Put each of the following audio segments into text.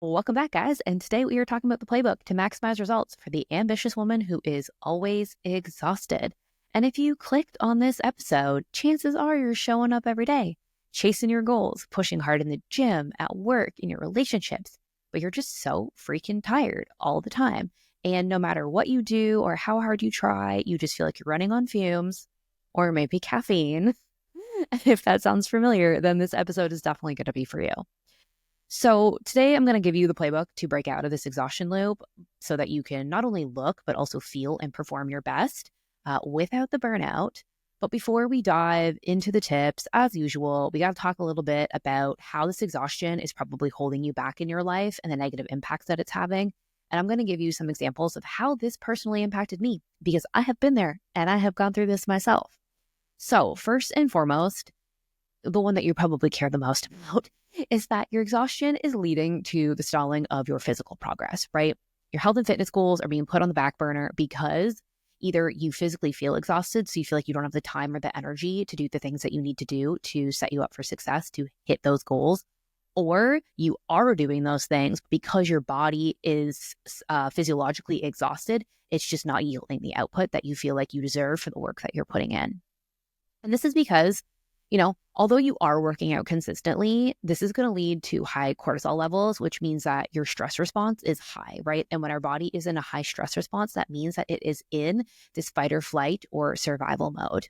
Welcome back, guys. And today we are talking about the playbook to maximize results for the ambitious woman who is always exhausted. And if you clicked on this episode, chances are you're showing up every day, chasing your goals, pushing hard in the gym, at work, in your relationships, but you're just so freaking tired all the time. And no matter what you do or how hard you try, you just feel like you're running on fumes or maybe caffeine. And if that sounds familiar, then this episode is definitely going to be for you. So today I'm going to give you the playbook to break out of this exhaustion loop so that you can not only look, but also feel and perform your best without the burnout. But before we dive into the tips, as usual, we got to talk a little bit about how this exhaustion is probably holding you back in your life and the negative impacts that it's having. And I'm going to give you some examples of how this personally impacted me because I have been there and I have gone through this myself. So first and foremost, the one that you probably care the most about is that your exhaustion is leading to the stalling of your physical progress, right? Your health and fitness goals are being put on the back burner because either you physically feel exhausted, so you feel like you don't have the time or the energy to do the things that you need to do to set you up for success, to hit those goals, or you are doing those things because your body is physiologically exhausted. It's just not yielding the output that you feel like you deserve for the work that you're putting in. And this is because although you are working out consistently, this is going to lead to high cortisol levels, which means that your stress response is high, right? And when our body is in a high stress response, that means that it is in this fight or flight or survival mode.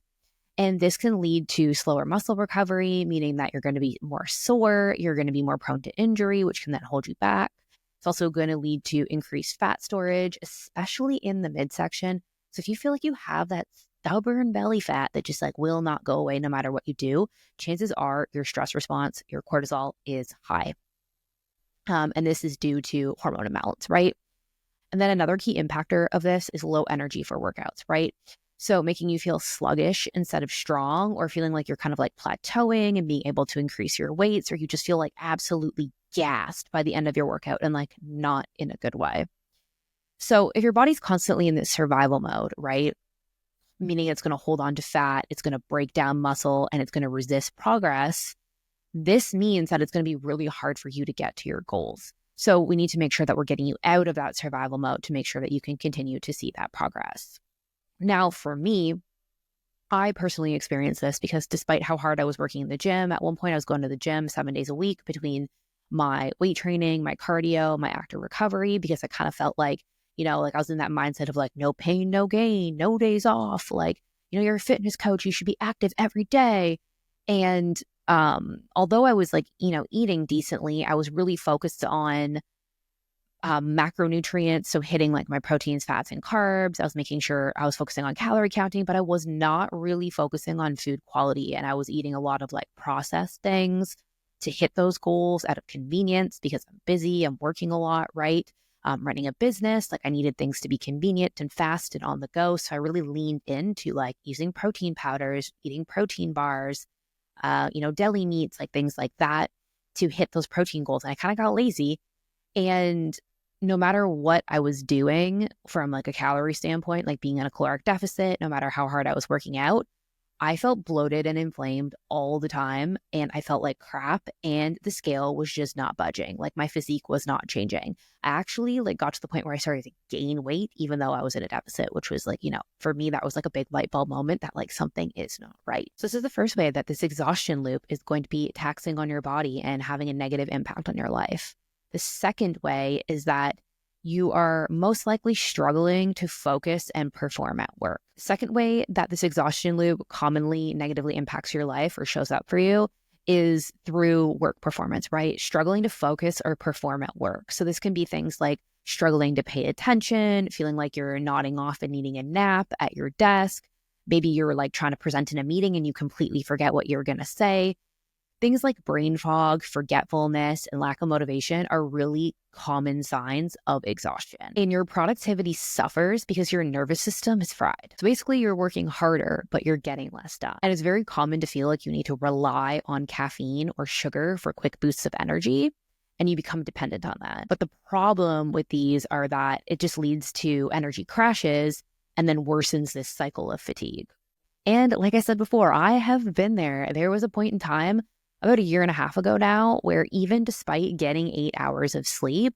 And this can lead to slower muscle recovery, meaning that you're going to be more sore, you're going to be more prone to injury, which can then hold you back. It's also going to lead to increased fat storage, especially in the midsection. So if you feel like you have that stubborn belly fat that just will not go away no matter what you do, chances are your stress response, your cortisol is high. And this is due to hormone imbalance, right? And then another key impactor of this is low energy for workouts, right? So making you feel sluggish instead of strong, or feeling like you're kind of plateauing and being able to increase your weights, or you just feel absolutely gassed by the end of your workout and not in a good way. So if your body's constantly in this survival mode, right? Meaning it's going to hold on to fat, it's going to break down muscle, and it's going to resist progress, this means that it's going to be really hard for you to get to your goals. So we need to make sure that we're getting you out of that survival mode to make sure that you can continue to see that progress. Now, for me, I personally experienced this because despite how hard I was working in the gym, at one point I was going to the gym 7 days a week between my weight training, my cardio, my active recovery, because I kind of felt like I was in that mindset of no pain, no gain, no days off. You're a fitness coach, you should be active every day. And although I was eating decently, I was really focused on macronutrients. So hitting my proteins, fats, and carbs. I was making sure I was focusing on calorie counting, but I was not really focusing on food quality. And I was eating a lot of processed things to hit those goals out of convenience because I'm busy, I'm working a lot, right? Running a business, I needed things to be convenient and fast and on the go. So I really leaned into using protein powders, eating protein bars, deli meats, things like that to hit those protein goals. And I kind of got lazy. And no matter what I was doing from a calorie standpoint, being in a caloric deficit, no matter how hard I was working out, I felt bloated and inflamed all the time, and I felt like crap, and the scale was just not budging. My physique was not changing. I actually got to the point where I started to gain weight even though I was in a deficit, which was for me, that was a big light bulb moment that something is not right. So this is the first way that this exhaustion loop is going to be taxing on your body and having a negative impact on your life. The second way is that you are most likely struggling to focus and perform at work. Second way that this exhaustion loop commonly negatively impacts your life or shows up for you is through work performance, right? Struggling to focus or perform at work. So this can be things like struggling to pay attention, feeling like you're nodding off and needing a nap at your desk. Maybe you're trying to present in a meeting and you completely forget what you're going to say. Things like brain fog, forgetfulness, and lack of motivation are really common signs of exhaustion. And your productivity suffers because your nervous system is fried. So basically, you're working harder, but you're getting less done. And it's very common to feel like you need to rely on caffeine or sugar for quick boosts of energy, and you become dependent on that. But the problem with these are that it just leads to energy crashes and then worsens this cycle of fatigue. And like I said before, I have been there. There was a point in time about a year and a half ago now, where even despite getting 8 hours of sleep,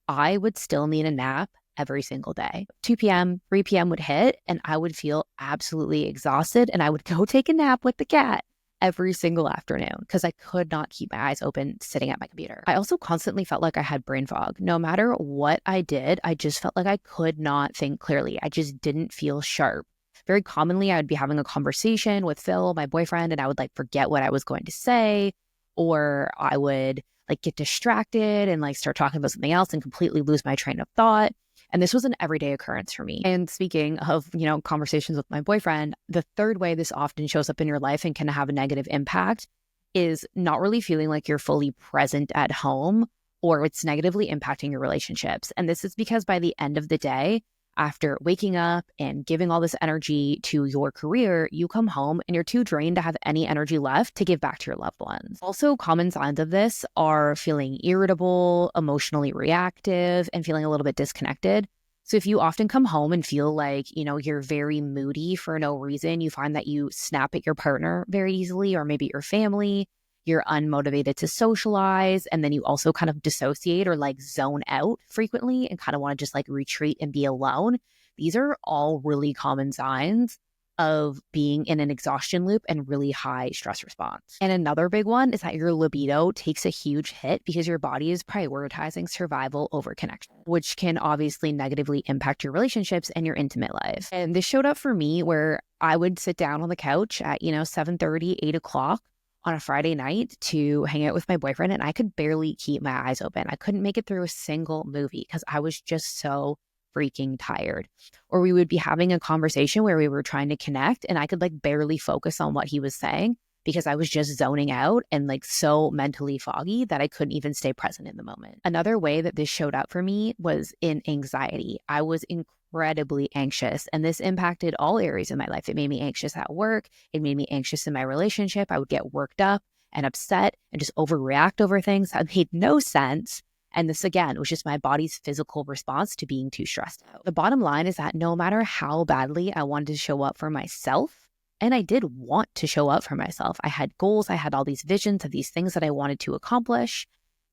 I would still need a nap every single day. 2 p.m., 3 p.m. would hit and I would feel absolutely exhausted and I would go take a nap with the cat every single afternoon because I could not keep my eyes open sitting at my computer. I also constantly felt like I had brain fog. No matter what I did, I just felt like I could not think clearly. I just didn't feel sharp. Very commonly, I would be having a conversation with Phil, my boyfriend, and I would like forget what I was going to say, or I would like get distracted and like start talking about something else and completely lose my train of thought. And this was an everyday occurrence for me. And speaking of, conversations with my boyfriend, the third way this often shows up in your life and can have a negative impact is not really feeling like you're fully present at home, or it's negatively impacting your relationships. And this is because by the end of the day, after waking up and giving all this energy to your career, you come home and you're too drained to have any energy left to give back to your loved ones. Also, common signs of this are feeling irritable, emotionally reactive, and feeling a little bit disconnected. So if you often come home and feel like, you're very moody for no reason, you find that you snap at your partner very easily, or maybe your family, you're unmotivated to socialize, and then you also kind of dissociate or like zone out frequently and kind of want to just like retreat and be alone. These are all really common signs of being in an exhaustion loop and really high stress response. And another big one is that your libido takes a huge hit because your body is prioritizing survival over connection, which can obviously negatively impact your relationships and your intimate life. And this showed up for me where I would sit down on the couch at, 7:30, 8 o'clock on a Friday night to hang out with my boyfriend, and I could barely keep my eyes open. I couldn't make it through a single movie because I was just so freaking tired. Or we would be having a conversation where we were trying to connect and I could like barely focus on what he was saying because I was just zoning out and like so mentally foggy that I couldn't even stay present in the moment. Another way that this showed up for me was in anxiety. I was incredibly anxious, and this impacted all areas of my life. It made me anxious at work. It made me anxious in my relationship. I would get worked up and upset and just overreact over things that made no sense. And this, again, was just my body's physical response to being too stressed out. The bottom line is that no matter how badly I wanted to show up for myself, and I did want to show up for myself, I had goals, I had all these visions of these things that I wanted to accomplish.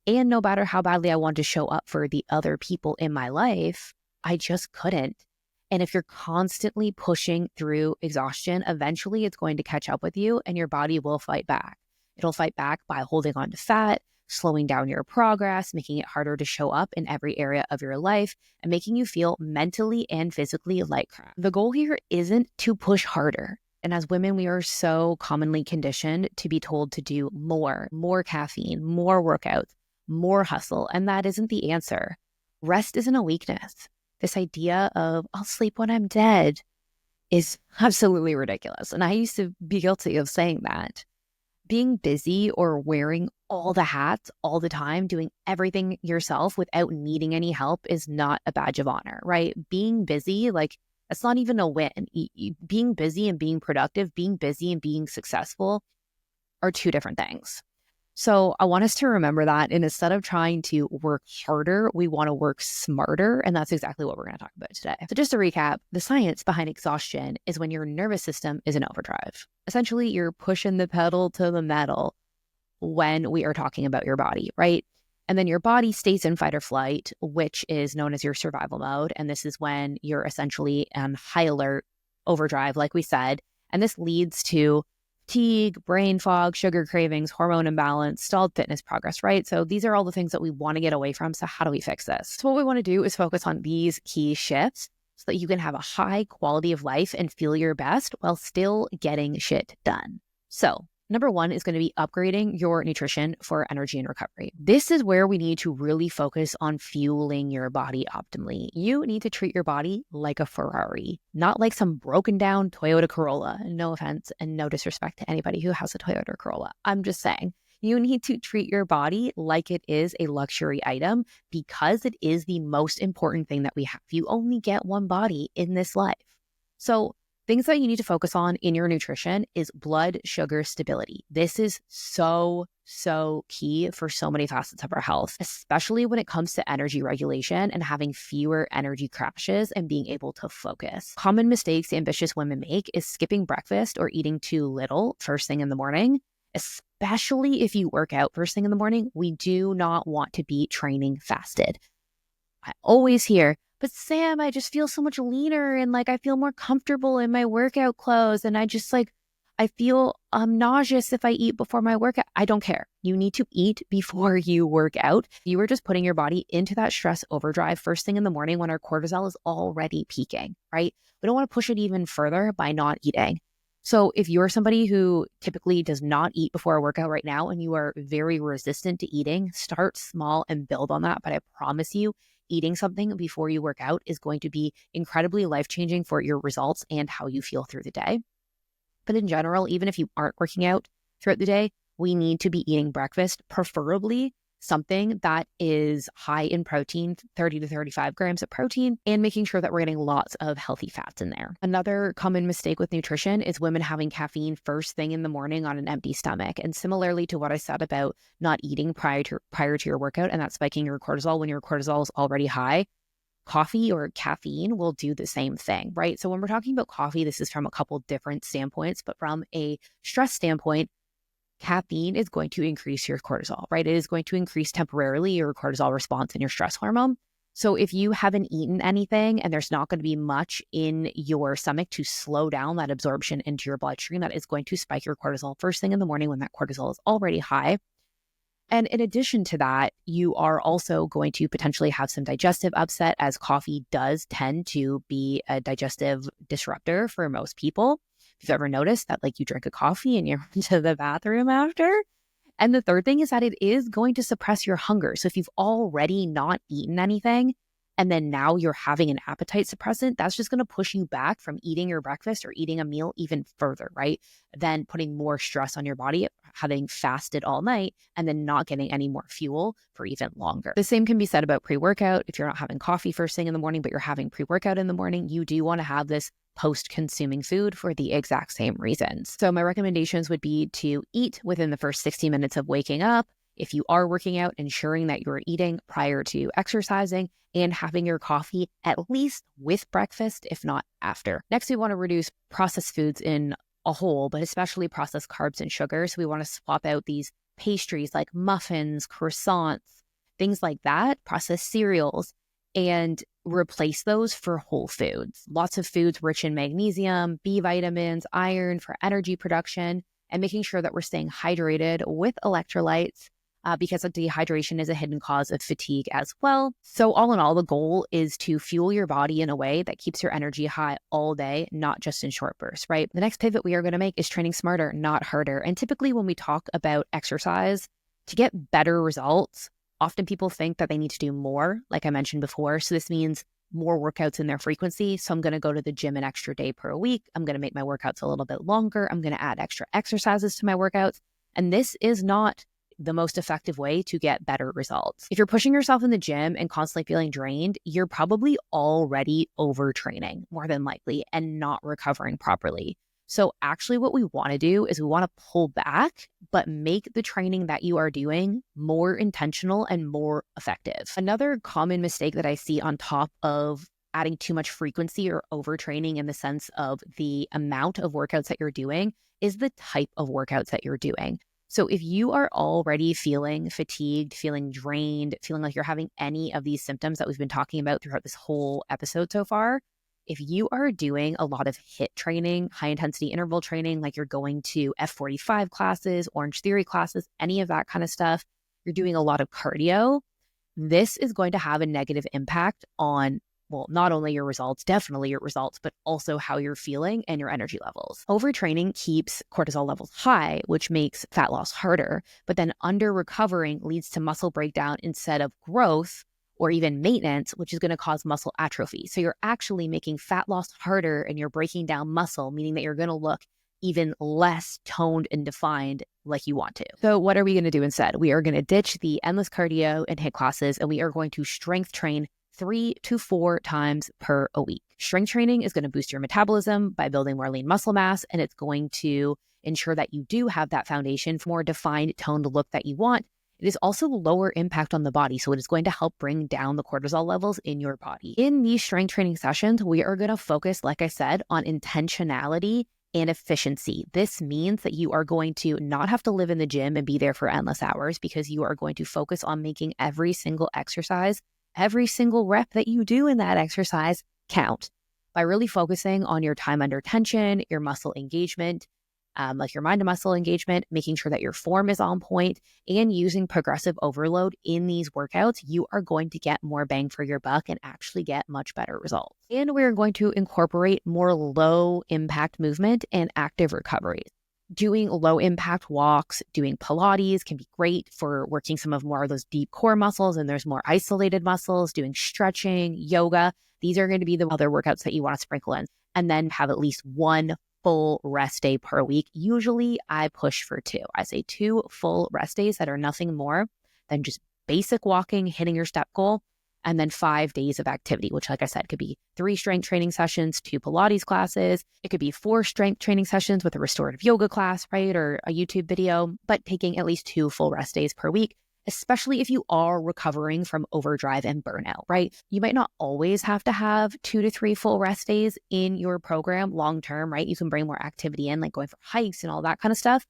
And no matter how badly I wanted to show up for the other people in my life, I just couldn't. And if you're constantly pushing through exhaustion, eventually it's going to catch up with you and your body will fight back. It'll fight back by holding on to fat, slowing down your progress, making it harder to show up in every area of your life, and making you feel mentally and physically like crap. The goal here isn't to push harder. And as women, we are so commonly conditioned to be told to do more caffeine, more workouts, more hustle. And that isn't the answer. Rest isn't a weakness. This idea of I'll sleep when I'm dead is absolutely ridiculous. And I used to be guilty of saying that. Being busy or wearing all the hats all the time, doing everything yourself without needing any help is not a badge of honor, right? Being busy, like that's not even a win. Being busy and being productive, being busy and being successful are two different things. So I want us to remember that. And instead of trying to work harder, we want to work smarter. And that's exactly what we're going to talk about today. So just to recap, the science behind exhaustion is when your nervous system is in overdrive. Essentially, you're pushing the pedal to the metal when we are talking about your body, right? And then your body stays in fight or flight, which is known as your survival mode. And this is when you're essentially on high alert, overdrive, like we said. And this leads to fatigue, brain fog, sugar cravings, hormone imbalance, stalled fitness progress, right? So these are all the things that we want to get away from. So how do we fix this? So what we want to do is focus on these key shifts so that you can have a high quality of life and feel your best while still getting shit done. So number one is going to be upgrading your nutrition for energy and recovery. This is where we need to really focus on fueling your body optimally. You need to treat your body like a Ferrari, not like some broken down Toyota Corolla. No offense and no disrespect to anybody who has a Toyota Corolla. I'm just saying, you need to treat your body like it is a luxury item because it is the most important thing that we have. You only get one body in this life. So things that you need to focus on in your nutrition is blood sugar stability. This is so key for so many facets of our health, especially when it comes to energy regulation and having fewer energy crashes and being able to focus. Common mistakes ambitious women make is skipping breakfast or eating too little first thing in the morning, especially if you work out first thing in the morning, we do not want to be training fasted. I always hear, but Sam, I just feel so much leaner and like I feel more comfortable in my workout clothes. And I feel nauseous if I eat before my workout. I don't care. You need to eat before you work out. You are just putting your body into that stress overdrive first thing in the morning when our cortisol is already peaking, right? We don't want to push it even further by not eating. So if you're somebody who typically does not eat before a workout right now and you are very resistant to eating, start small and build on that. But I promise you, eating something before you work out is going to be incredibly life-changing for your results and how you feel through the day. But in general, even if you aren't working out throughout the day, we need to be eating breakfast, preferably something that is high in protein, 30 to 35 grams of protein, and making sure that we're getting lots of healthy fats in there. Another common mistake with nutrition is women having caffeine first thing in the morning on an empty stomach. And similarly to what I said about not eating prior to your workout and that spiking your cortisol when your cortisol is already high, coffee or caffeine will do the same thing, right? So when we're talking about coffee, this is from a couple different standpoints, but from a stress standpoint, caffeine is going to increase your cortisol, right? It is going to increase temporarily your cortisol response and your stress hormone. So if you haven't eaten anything and there's not going to be much in your stomach to slow down that absorption into your bloodstream, that is going to spike your cortisol first thing in the morning when that cortisol is already high. And in addition to that, you are also going to potentially have some digestive upset, as coffee does tend to be a digestive disruptor for most people. If you've ever noticed that, like, you drink a coffee and you're into the bathroom after. And the third thing is that it is going to suppress your hunger. So if you've already not eaten anything, and then now you're having an appetite suppressant, that's just going to push you back from eating your breakfast or eating a meal even further, right? Then putting more stress on your body, having fasted all night, and then not getting any more fuel for even longer. The same can be said about pre-workout. If you're not having coffee first thing in the morning, but you're having pre-workout in the morning, you do want to have this post-consuming food for the exact same reasons. So my recommendations would be to eat within the first 60 minutes of waking up. If you are working out, ensuring that you're eating prior to exercising and having your coffee at least with breakfast, if not after. Next, we want to reduce processed foods in a whole, but especially processed carbs and sugars. So we want to swap out these pastries like muffins, croissants, things like that, processed cereals, and replace those for whole foods. Lots of foods rich in magnesium, B vitamins, iron for energy production, and making sure that we're staying hydrated with electrolytes, because dehydration is a hidden cause of fatigue as well. So all in all, the goal is to fuel your body in a way that keeps your energy high all day, not just in short bursts, right? The next pivot we are going to make is training smarter, not harder. And typically when we talk about exercise, to get better results, often people think that they need to do more, like I mentioned before. So this means more workouts in their frequency. So I'm going to go to the gym an extra day per week. I'm going to make my workouts a little bit longer. I'm going to add extra exercises to my workouts. And this is not the most effective way to get better results. If you're pushing yourself in the gym and constantly feeling drained, you're probably already overtraining more than likely and not recovering properly. So actually what we want to do is we want to pull back, but make the training that you are doing more intentional and more effective. Another common mistake that I see on top of adding too much frequency or overtraining in the sense of the amount of workouts that you're doing is the type of workouts that you're doing. So if you are already feeling fatigued, feeling drained, feeling like you're having any of these symptoms that we've been talking about throughout this whole episode so far, if you are doing a lot of HIIT training, high intensity interval training, like you're going to F45 classes, Orange Theory classes, any of that kind of stuff, you're doing a lot of cardio, this is going to have a negative impact on, well, not only your results, definitely your results, but also how you're feeling and your energy levels. Overtraining keeps cortisol levels high, which makes fat loss harder, but then under recovering leads to muscle breakdown instead of growth or even maintenance, which is going to cause muscle atrophy. So you're actually making fat loss harder and you're breaking down muscle, meaning that you're going to look even less toned and defined like you want to. So what are we going to do instead? We are going to ditch the endless cardio and HIIT classes, and we are going to strength train 3 to 4 times per a week. Strength training is going to boost your metabolism by building more lean muscle mass, and it's going to ensure that you do have that foundation for more defined, toned look that you want. It is also lower impact on the body, so it is going to help bring down the cortisol levels in your body. In these strength training sessions, we are going to focus, like I said, on intentionality and efficiency. This means that you are going to not have to live in the gym and be there for endless hours because you are going to focus on making every single exercise, every single rep that you do in that exercise count by really focusing on your time under tension, your muscle engagement, like your mind to muscle engagement, making sure that your form is on point, and using progressive overload in these workouts. You are going to get more bang for your buck and actually get much better results. And we're going to incorporate more low impact movement and active recovery. Doing low impact walks, doing Pilates can be great for working some of more of those deep core muscles, and there's more isolated muscles. Doing stretching, yoga, these are going to be the other workouts that you want to sprinkle in. And then have at least one full rest day per week. Usually I push for 2. I say 2 full rest days that are nothing more than just basic walking, hitting your step goal, and then 5 days of activity, which, like I said, could be 3 strength training sessions, 2 Pilates classes. It could be 4 strength training sessions with a restorative yoga class, right? Or a YouTube video, but taking at least 2 full rest days per week, especially if you are recovering from overdrive and burnout, right? You might not always have to have 2 to 3 full rest days in your program long-term, right? You can bring more activity in, like going for hikes and all that kind of stuff.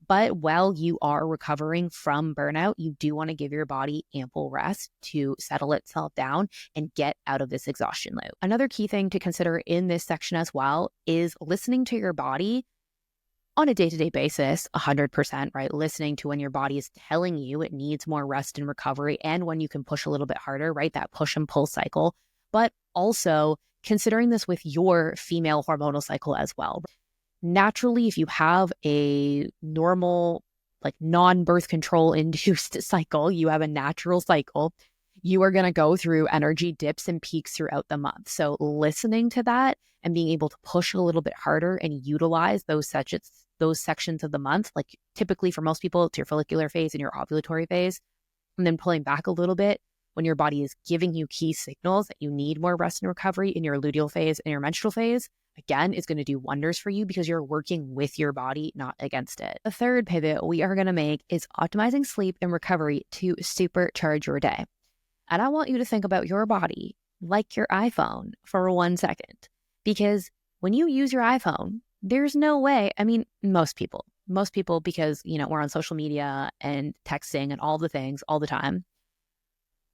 But while you are recovering from burnout, you do want to give your body ample rest to settle itself down and get out of this exhaustion loop. Another key thing to consider in this section as well is listening to your body on a day-to-day basis, 100%, right? Listening to when your body is telling you it needs more rest and recovery, and when you can push a little bit harder, right? That push and pull cycle, but also considering this with your female hormonal cycle as well. Naturally, if you have a normal, like non-birth control induced cycle, you have a natural cycle, you are going to go through energy dips and peaks throughout the month. So listening to that and being able to push a little bit harder and utilize those sections of the month, like typically for most people, it's your follicular phase and your ovulatory phase, and then pulling back a little bit when your body is giving you key signals that you need more rest and recovery in your luteal phase and your menstrual phase, again, is going to do wonders for you because you're working with your body, not against it. The third pivot we are going to make is optimizing sleep and recovery to supercharge your day. And I want you to think about your body like your iPhone for 1 second, because when you use your iPhone, there's no way, I mean, most people, because, we're on social media and texting and all the things all the time.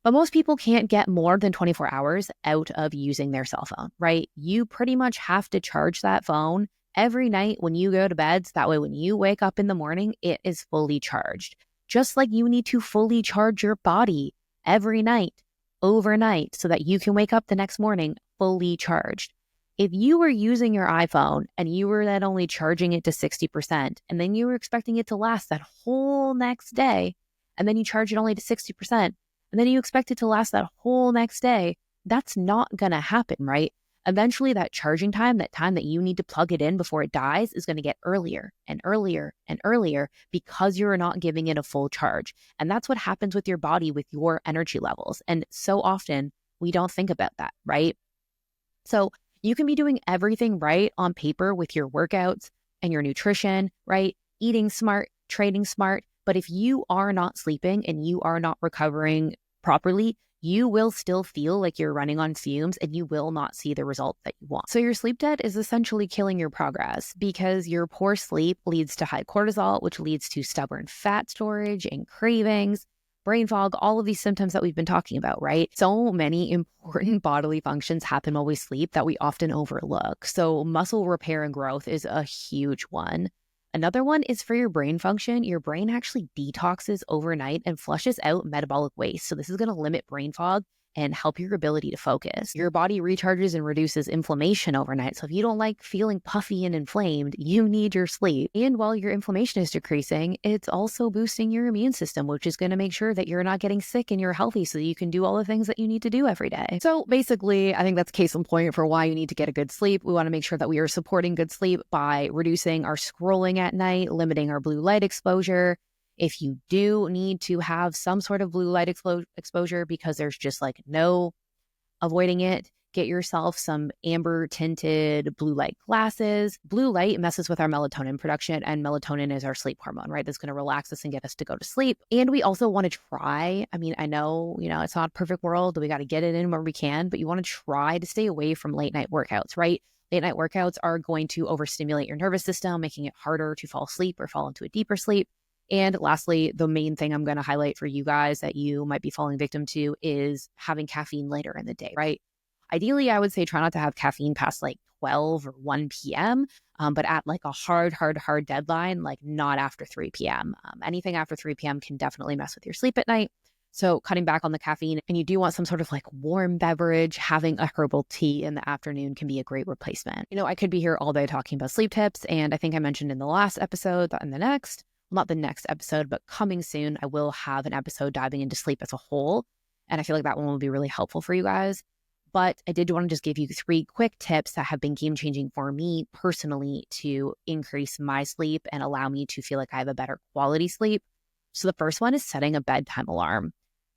But most people can't get more than 24 hours out of using their cell phone, right? You pretty much have to charge that phone every night when you go to bed. So that way, when you wake up in the morning, it is fully charged. Just like you need to fully charge your body every night, overnight, so that you can wake up the next morning fully charged. If you were using your iPhone and you were then only charging it to 60%, and then you were expecting it to last that whole next day, and then you charge it only to 60%, and then you expect it to last that whole next day, that's not going to happen, right? Eventually, that charging time, that time that you need to plug it in before it dies, is going to get earlier and earlier and earlier because you're not giving it a full charge. And that's what happens with your body, with your energy levels. And so often, we don't think about that, right? So you can be doing everything right on paper with your workouts and your nutrition, right? Eating smart, training smart. But if you are not sleeping and you are not recovering properly, you will still feel like you're running on fumes and you will not see the results that you want. So your sleep debt is essentially killing your progress because your poor sleep leads to high cortisol, which leads to stubborn fat storage and cravings, brain fog, all of these symptoms that we've been talking about, right? So many important bodily functions happen while we sleep that we often overlook. So muscle repair and growth is a huge one. Another one is for your brain function. Your brain actually detoxes overnight and flushes out metabolic waste. So this is going to limit brain fog and help your ability to focus. Your body recharges and reduces inflammation overnight. So if you don't like feeling puffy and inflamed, you need your sleep. And while your inflammation is decreasing, it's also boosting your immune system, which is going to make sure that you're not getting sick and you're healthy so that you can do all the things that you need to do every day. So basically, I think that's case in point for why you need to get a good sleep. We want to make sure that we are supporting good sleep by reducing our scrolling at night, limiting our blue light exposure. If you do need to have some sort of blue light exposure because there's just like no avoiding it, get yourself some amber tinted blue light glasses. Blue light messes with our melatonin production, and melatonin is our sleep hormone, right? That's going to relax us and get us to go to sleep. And we also want to try, I know, it's not a perfect world. We got to get it in where we can, but you want to try to stay away from late night workouts, right? Late night workouts are going to overstimulate your nervous system, making it harder to fall asleep or fall into a deeper sleep. And lastly, the main thing I'm going to highlight for you guys that you might be falling victim to is having caffeine later in the day, right? Ideally, I would say try not to have caffeine past like 12 or 1 p.m., but at like a hard deadline, like not after 3 p.m. Anything after 3 p.m. can definitely mess with your sleep at night. So cutting back on the caffeine, and you do want some sort of like warm beverage, having a herbal tea in the afternoon can be a great replacement. I could be here all day talking about sleep tips, and I think I mentioned in the last episode that in the next, well, not the next episode, but coming soon, I will have an episode diving into sleep as a whole. And I feel like that one will be really helpful for you guys. But I did want to just give you 3 quick tips that have been game changing for me personally to increase my sleep and allow me to feel like I have a better quality sleep. So the first one is setting a bedtime alarm.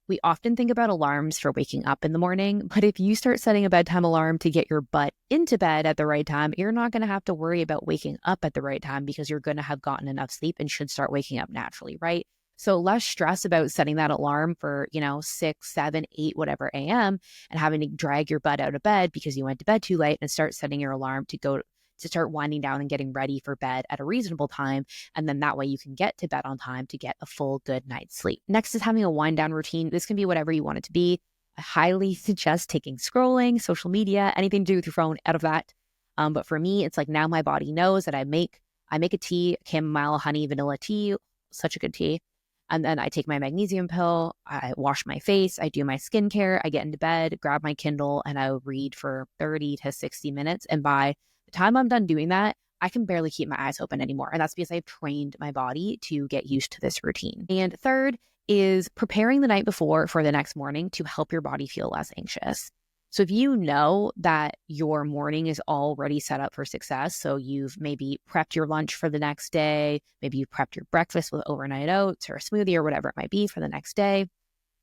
We often think about alarms for waking up in the morning, but if you start setting a bedtime alarm to get your butt into bed at the right time, you're not going to have to worry about waking up at the right time because you're going to have gotten enough sleep and should start waking up naturally, right? So less stress about setting that alarm for, 6, 7, 8, whatever a.m. and having to drag your butt out of bed because you went to bed too late, and start setting your alarm to start winding down and getting ready for bed at a reasonable time. And then that way you can get to bed on time to get a full good night's sleep. Next is having a wind down routine. This can be whatever you want it to be. I highly suggest taking scrolling, social media, anything to do with your phone out of that. But for me, it's like now my body knows that I make a tea, chamomile, honey, vanilla tea, such a good tea. And then I take my magnesium pill, I wash my face, I do my skincare, I get into bed, grab my Kindle, and I read for 30 to 60 minutes. And by the time I'm done doing that, I can barely keep my eyes open anymore. And that's because I've trained my body to get used to this routine. And third is preparing the night before for the next morning to help your body feel less anxious. So if you know that your morning is already set up for success, so you've maybe prepped your lunch for the next day, maybe you prepped your breakfast with overnight oats or a smoothie or whatever it might be for the next day,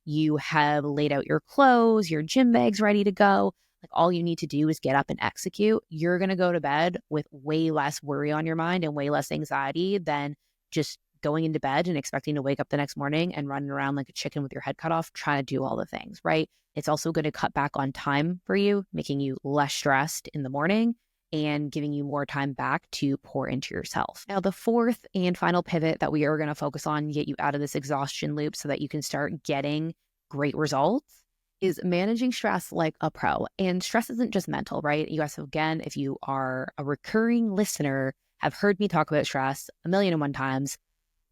you have laid out your clothes, your gym bags ready to go, like all you need to do is get up and execute, you're going to go to bed with way less worry on your mind and way less anxiety than just going into bed and expecting to wake up the next morning and running around like a chicken with your head cut off, trying to do all the things, right? It's also going to cut back on time for you, making you less stressed in the morning and giving you more time back to pour into yourself. Now, the fourth and final pivot that we are going to focus on, get you out of this exhaustion loop so that you can start getting great results, is managing stress like a pro. And stress isn't just mental, right? You guys, again, if you are a recurring listener, have heard me talk about stress 1,000,001 times.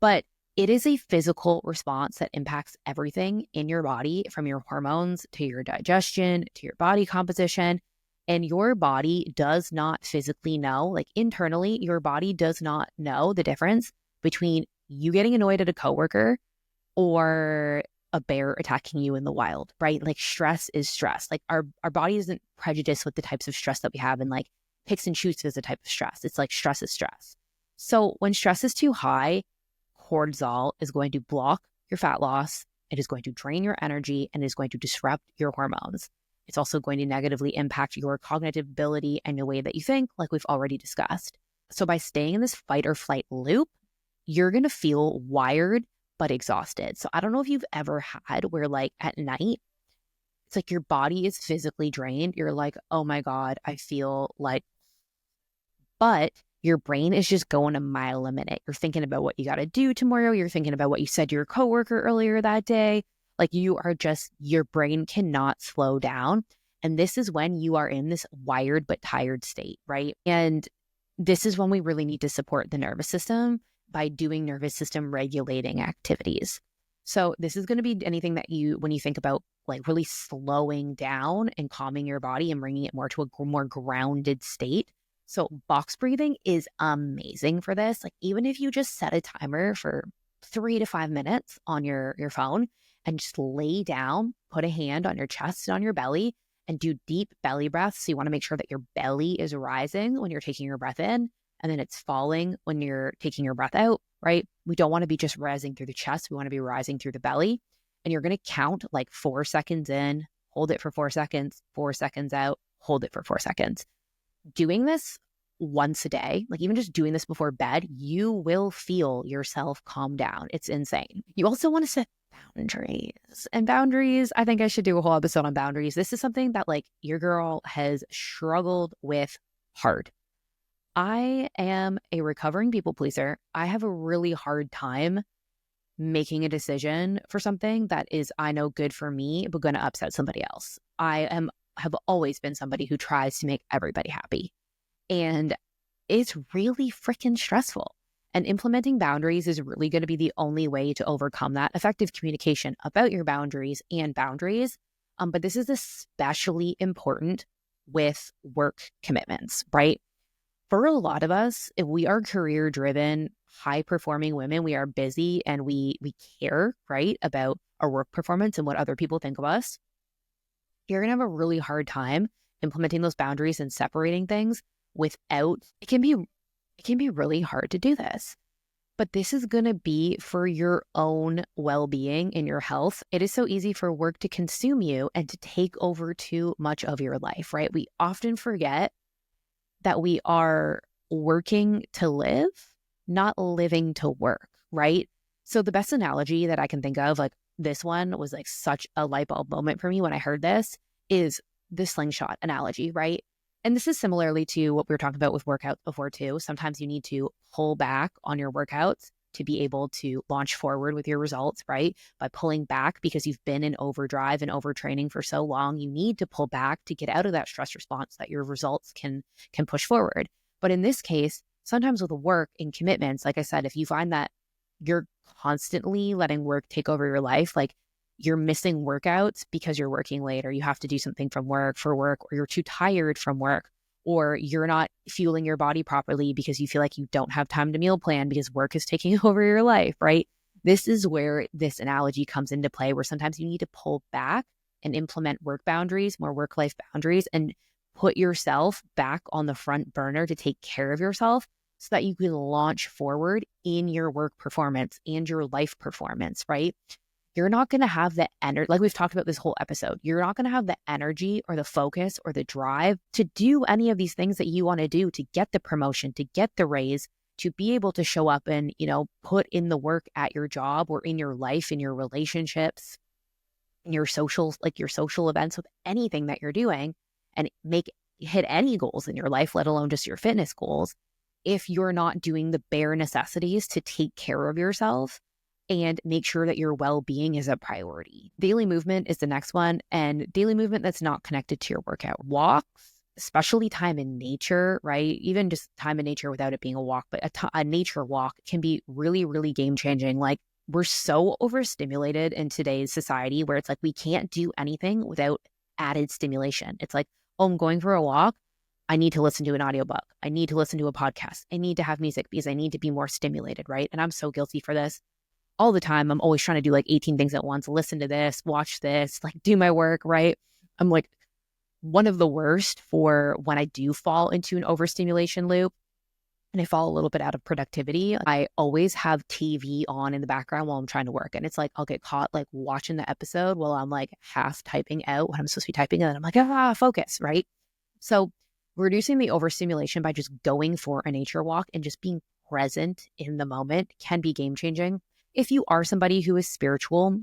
But it is a physical response that impacts everything in your body, from your hormones to your digestion to your body composition. And your body does not physically know, like internally, your body does not know the difference between you getting annoyed at a coworker or a bear attacking you in the wild, right? Like stress is stress. Like our body isn't prejudiced with the types of stress that we have and like picks and chooses the type of stress. It's like stress is stress. So when stress is too high, cortisol is going to block your fat loss. It is going to drain your energy and is going to disrupt your hormones. It's also going to negatively impact your cognitive ability and the way that you think, like we've already discussed. So by staying in this fight or flight loop, you're going to feel wired but exhausted. So I don't know if you've ever had where like at night, it's like your body is physically drained. You're like, oh my God, I feel like, but your brain is just going a mile a minute. You're thinking about what you got to do tomorrow. You're thinking about what you said to your coworker earlier that day. Like your brain cannot slow down. And this is when you are in this wired but tired state, right? And this is when we really need to support the nervous system by doing nervous system regulating activities. So this is going to be anything that when you think about like really slowing down and calming your body and bringing it more to a more grounded state. So box breathing is amazing for this. Like even if you just set a timer for 3 to 5 minutes on your phone and just lay down, put a hand on your chest and on your belly and do deep belly breaths. So you want to make sure that your belly is rising when you're taking your breath in and then it's falling when you're taking your breath out, right? We don't want to be just rising through the chest. We want to be rising through the belly. And you're going to count like 4 seconds in, hold it for 4 seconds, 4 seconds out, hold it for 4 seconds. Doing this once a day, like even just doing this before bed, you will feel yourself calm down. It's insane. You also want to set boundaries. And boundaries, I think I should do a whole episode on boundaries. This is something that like your girl has struggled with hard. I am a recovering people pleaser. I have a really hard time making a decision for something that is, I know, good for me, but going to upset somebody else. Have always been somebody who tries to make everybody happy. And it's really freaking stressful. And implementing boundaries is really going to be the only way to overcome that. Effective communication about your boundaries and boundaries. But this is especially important with work commitments, right? For a lot of us, if we are career driven, high performing women, we are busy and we care, right, about our work performance and what other people think of us. You're going to have a really hard time implementing those boundaries and separating things without, it can be really hard to do this. But this is going to be for your own well-being and your health. It is so easy for work to consume you and to take over too much of your life, right? We often forget that we are working to live, not living to work, right? So the best analogy that I can think of, like this one was like such a light bulb moment for me when I heard this, is the slingshot analogy, right? And this is similarly to what we were talking about with workouts before too. Sometimes you need to pull back on your workouts to be able to launch forward with your results, right? By pulling back because you've been in overdrive and overtraining for so long, you need to pull back to get out of that stress response that your results can push forward. But in this case, sometimes with work and commitments, like I said, if you find that you're constantly letting work take over your life, like you're missing workouts because you're working late, or you have to do something from work for work, or you're too tired from work, or you're not fueling your body properly because you feel like you don't have time to meal plan because work is taking over your life, right? This is where this analogy comes into play, where sometimes you need to pull back and implement work boundaries, more work-life boundaries, and put yourself back on the front burner to take care of yourself so that you can launch forward in your work performance and your life performance, right? You're not going to have the energy, like we've talked about this whole episode, you're not going to have the energy or the focus or the drive to do any of these things that you want to do, to get the promotion, to get the raise, to be able to show up and, put in the work at your job or in your life, in your relationships, in your social events, with anything that you're doing, and hit any goals in your life, let alone just your fitness goals, if you're not doing the bare necessities to take care of yourself and make sure that your well-being is a priority. Daily movement is the next one, and daily movement that's not connected to your workout. Walks, especially time in nature, right? Even just time in nature without it being a walk, but a nature walk can be really, really game-changing. Like, we're so overstimulated in today's society where it's like we can't do anything without added stimulation. It's like, oh, I'm going for a walk. I need to listen to an audiobook. I need to listen to a podcast. I need to have music because I need to be more stimulated, right? And I'm so guilty for this. All the time, I'm always trying to do like 18 things at once, listen to this, watch this, like do my work, right? I'm like one of the worst for when I do fall into an overstimulation loop and I fall a little bit out of productivity. I always have TV on in the background while I'm trying to work. And it's like, I'll get caught like watching the episode while I'm like half typing out what I'm supposed to be typing. And then I'm like, focus, right? So reducing the overstimulation by just going for a nature walk and just being present in the moment can be game changing. If you are somebody who is spiritual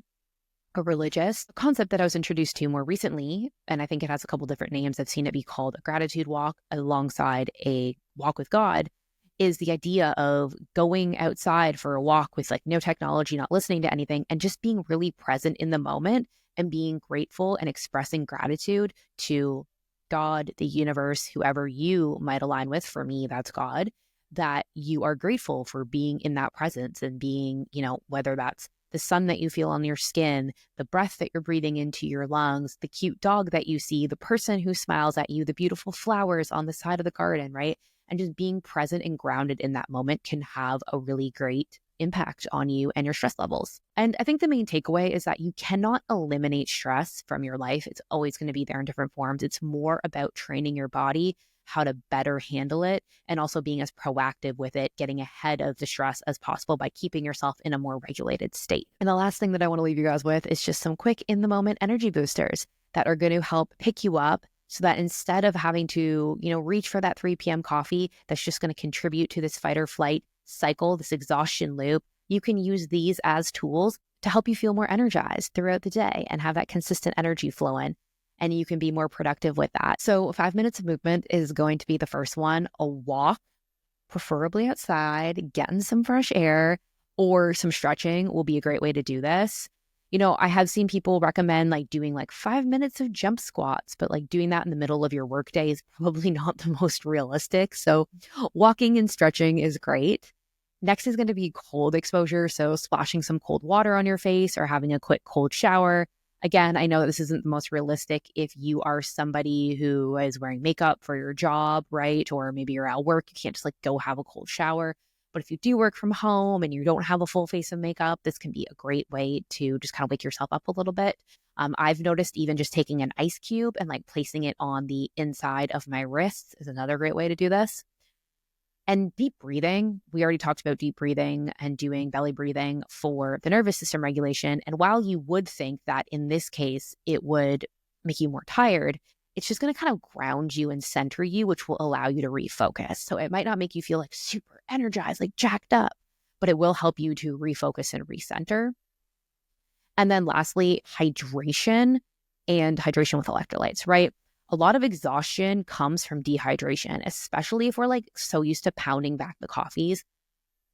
or religious, a concept that I was introduced to more recently, and I think it has a couple different names, I've seen it be called a gratitude walk alongside a walk with God, is the idea of going outside for a walk with like no technology, not listening to anything, and just being really present in the moment and being grateful and expressing gratitude to God, the universe, whoever you might align with. For me, that's God. That you are grateful for being in that presence and being, whether that's the sun that you feel on your skin, the breath that you're breathing into your lungs, the cute dog that you see, the person who smiles at you, the beautiful flowers on the side of the garden, right? And just being present and grounded in that moment can have a really great impact on you and your stress levels. And I think the main takeaway is that you cannot eliminate stress from your life. It's always going to be there in different forms. It's more about training your body how to better handle it, and also being as proactive with it, getting ahead of the stress as possible by keeping yourself in a more regulated state. And the last thing that I want to leave you guys with is just some quick in the moment energy boosters that are going to help pick you up so that instead of having to, reach for that 3 p.m. coffee that's just going to contribute to this fight or flight cycle, this exhaustion loop, you can use these as tools to help you feel more energized throughout the day and have that consistent energy flow in. and you can be more productive with that. So 5 minutes of movement is going to be the first one. A walk, preferably outside, getting some fresh air, or some stretching will be a great way to do this. I have seen people recommend like doing like 5 minutes of jump squats, but like doing that in the middle of your workday is probably not the most realistic. So walking and stretching is great. Next is going to be cold exposure. So splashing some cold water on your face or having a quick cold shower. Again, I know this isn't the most realistic if you are somebody who is wearing makeup for your job, right? Or maybe you're at work, you can't just like go have a cold shower. But if you do work from home and you don't have a full face of makeup, this can be a great way to just kind of wake yourself up a little bit. I've noticed even just taking an ice cube and like placing it on the inside of my wrists is another great way to do this. And deep breathing, we already talked about deep breathing and doing belly breathing for the nervous system regulation. And while you would think that in this case, it would make you more tired, it's just going to kind of ground you and center you, which will allow you to refocus. So it might not make you feel like super energized, like jacked up, but it will help you to refocus and recenter. And then lastly, hydration and hydration with electrolytes, right? A lot of exhaustion comes from dehydration, especially if we're like so used to pounding back the coffees.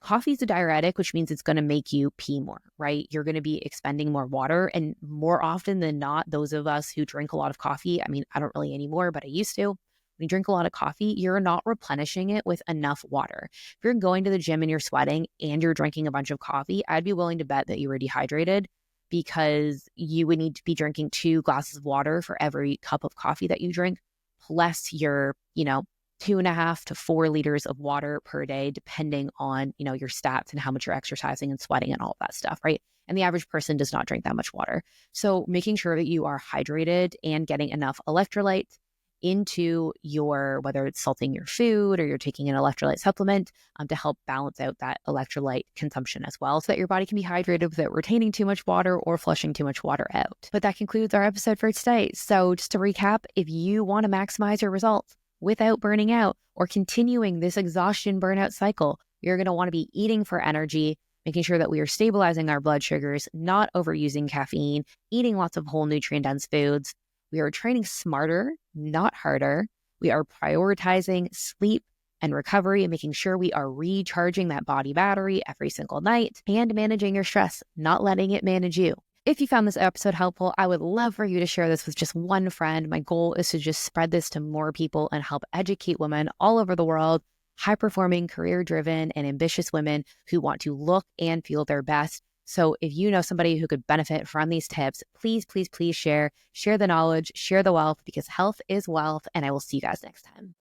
Coffee is a diuretic, which means it's going to make you pee more, right? You're going to be expending more water. And more often than not, those of us who drink a lot of coffee, I mean, I don't really anymore, but I used to. When you drink a lot of coffee, you're not replenishing it with enough water. If you're going to the gym and you're sweating and you're drinking a bunch of coffee, I'd be willing to bet that you were dehydrated, because you would need to be drinking 2 glasses of water for every cup of coffee that you drink, plus your, 2.5 to 4 liters of water per day, depending on, your stats and how much you're exercising and sweating and all of that stuff, right? And the average person does not drink that much water. So making sure that you are hydrated and getting enough electrolytes into your, whether it's salting your food or you're taking an electrolyte supplement to help balance out that electrolyte consumption as well, so that your body can be hydrated without retaining too much water or flushing too much water out. But that concludes our episode for today. So just to recap, if you want to maximize your results without burning out or continuing this exhaustion burnout cycle, you're going to want to be eating for energy, making sure that we are stabilizing our blood sugars, not overusing caffeine, eating lots of whole nutrient-dense foods. We are training smarter, not harder. We are prioritizing sleep and recovery and making sure we are recharging that body battery every single night, and managing your stress, not letting it manage you. If you found this episode helpful, I would love for you to share this with just one friend. My goal is to just spread this to more people and help educate women all over the world, high-performing, career-driven, and ambitious women who want to look and feel their best. So if you know somebody who could benefit from these tips, please, please, please share the knowledge, share the wealth, because health is wealth. And I will see you guys next time.